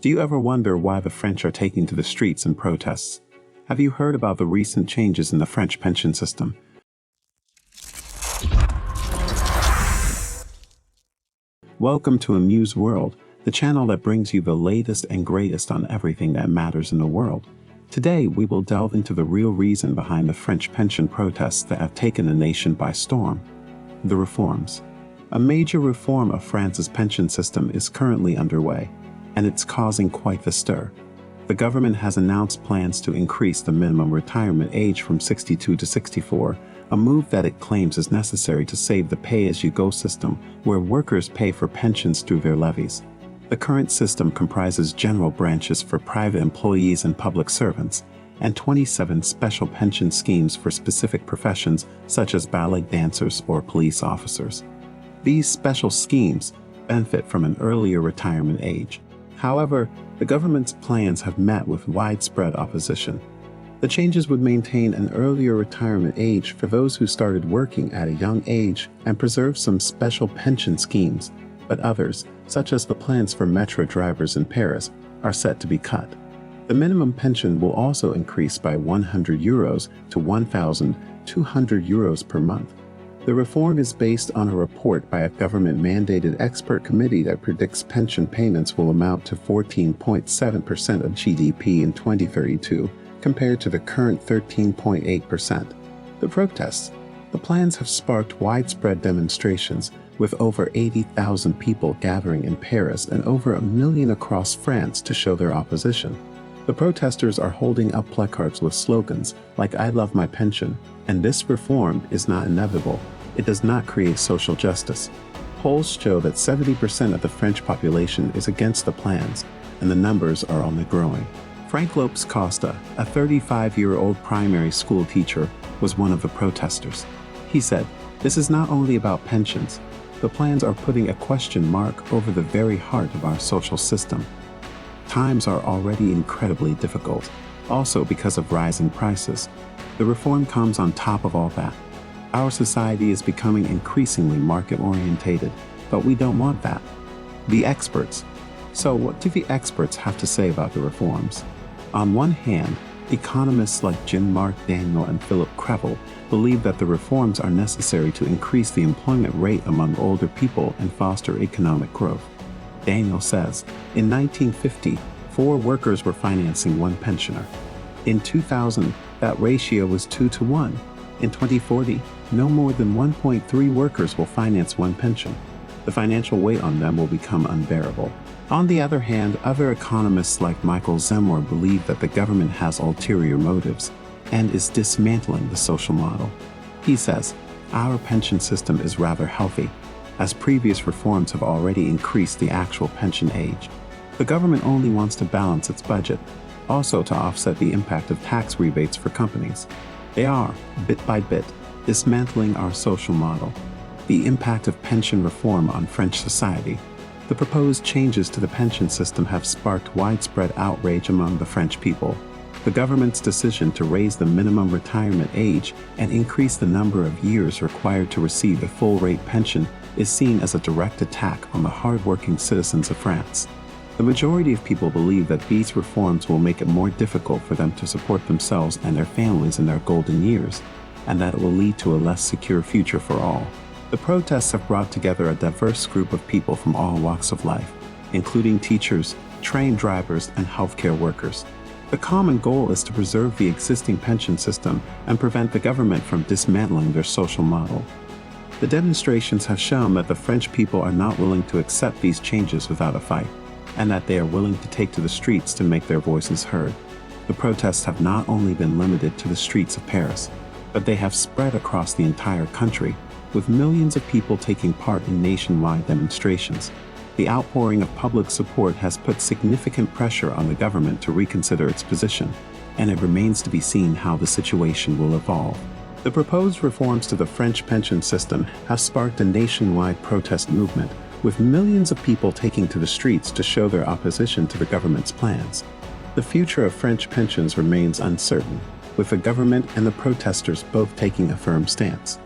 Do you ever wonder why the French are taking to the streets in protests? Have you heard about the recent changes in the French pension system? Welcome to Amuse World, the channel that brings you the latest and greatest on everything that matters in the world. Today, we will delve into the real reason behind the French pension protests that have taken the nation by storm: the reforms. A major reform of France's pension system is currently underway, and it's causing quite the stir. The government has announced plans to increase the minimum retirement age from 62 to 64, a move that it claims is necessary to save the pay-as-you-go system where workers pay for pensions through their levies. The current system comprises general branches for private employees and public servants, and 27 special pension schemes for specific professions such as ballet dancers or police officers. These special schemes benefit from an earlier retirement age. However, the government's plans have met with widespread opposition. The changes would maintain an earlier retirement age for those who started working at a young age and preserve some special pension schemes, but others, such as the plans for metro drivers in Paris, are set to be cut. The minimum pension will also increase by €100 to €1,200 per month. The reform is based on a report by a government-mandated expert committee that predicts pension payments will amount to 14.7% of GDP in 2032, compared to the current 13.8%. The protests. The plans have sparked widespread demonstrations, with over 80,000 people gathering in Paris and over 1 million across France to show their opposition. The protesters are holding up placards with slogans like "I love my pension" and "This reform is not inevitable. It does not create social justice." Polls show that 70% of the French population is against the plans, and the numbers are only growing. Frank Lopes Costa, a 35-year-old primary school teacher, was one of the protesters. He said, "This is not only about pensions. The plans are putting a question mark over the very heart of our social system. Times are already incredibly difficult, also because of rising prices. The reform comes on top of all that. Our society is becoming increasingly market-orientated, but we don't want that." The experts. So what do the experts have to say about the reforms? On one hand, economists like Jean-Marc Daniel and Philip Crevel believe that the reforms are necessary to increase the employment rate among older people and foster economic growth. Daniel says, in 1950, 4 workers were financing 1 pensioner. In 2000, that ratio was 2 to 1. In 2040, no more than 1.3 workers will finance 1 pension. The financial weight on them will become unbearable. On the other hand, other economists like Michael Zemmour believe that the government has ulterior motives and is dismantling the social model. He says, "Our pension system is rather healthy, as previous reforms have already increased the actual pension age. The government only wants to balance its budget, also to offset the impact of tax rebates for companies. They are, bit by bit, dismantling our social model." The impact of pension reform on French society. The proposed changes to the pension system have sparked widespread outrage among the French people. The government's decision to raise the minimum retirement age and increase the number of years required to receive a full-rate pension is seen as a direct attack on the hard-working citizens of France. The majority of people believe that these reforms will make it more difficult for them to support themselves and their families in their golden years, and that it will lead to a less secure future for all. The protests have brought together a diverse group of people from all walks of life, including teachers, train drivers, and healthcare workers. The common goal is to preserve the existing pension system and prevent the government from dismantling their social model. The demonstrations have shown that the French people are not willing to accept these changes without a fight, and that they are willing to take to the streets to make their voices heard. The protests have not only been limited to the streets of Paris, but they have spread across the entire country, with millions of people taking part in nationwide demonstrations. The outpouring of public support has put significant pressure on the government to reconsider its position, and it remains to be seen how the situation will evolve. The proposed reforms to the French pension system have sparked a nationwide protest movement, with millions of people taking to the streets to show their opposition to the government's plans. The future of French pensions remains uncertain, with the government and the protesters both taking a firm stance.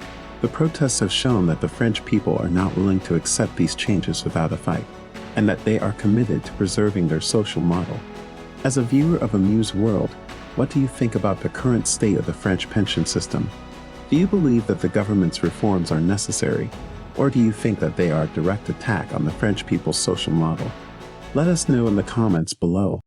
The protests have shown that the French people are not willing to accept these changes without a fight. and that they are committed to preserving their social model. As a viewer of Amuse World, what do you think about the current state of the French pension system? Do you believe that the government's reforms are necessary, or do you think that they are a direct attack on the French people's social model? Let us know in the comments below.